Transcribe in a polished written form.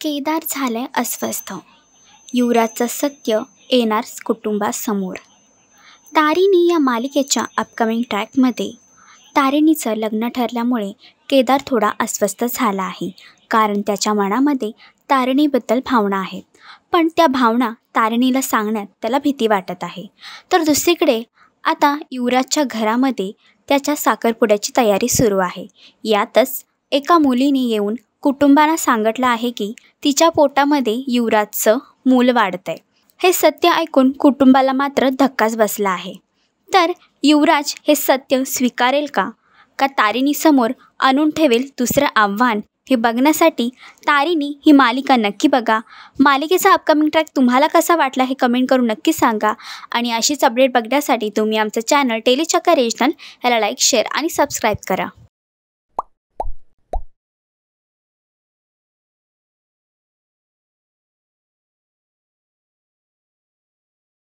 केदार झालंय अस्वस्थ. युवराजचं सत्य येणार कुटुंबासमोर. तारिणी या मालिकेच्या अपकमिंग ट्रॅकमध्ये तारिणीचं लग्न ठरल्यामुळे केदार थोडा अस्वस्थ झाला आहे. कारण त्याच्या मनामध्ये तारिणीबद्दल भावना आहेत, पण त्या भावना तारिणीला सांगण्यात त्याला भीती वाटत आहे. तर दुसरीकडे आता युवराजच्या घरामध्ये त्याच्या साखरपुड्याची तयारी सुरू आहे. यातच एका मुलीने येऊन कुटुंबांना सांगितलं आहे की तिच्या पोटामध्ये युवराजचं मूल वाढतं आहे. हे सत्य ऐकून कुटुंबाला मात्र धक्काच बसला आहे. तर युवराज हे सत्य स्वीकारेल का तारिणीसमोर आणून ठेवेल दुसरं आव्हान, हे बघण्यासाठी तारिणी ही मालिका नक्की बघा. मालिकेचा अपकमिंग ट्रॅक तुम्हाला कसा वाटला हे कमेंट करून नक्की सांगा. आणि अशीच अपडेट बघण्यासाठी तुम्ही आमचं चॅनल टेलीचक्कर रिजनल याला लाईक, शेअर आणि सबस्क्राईब करा.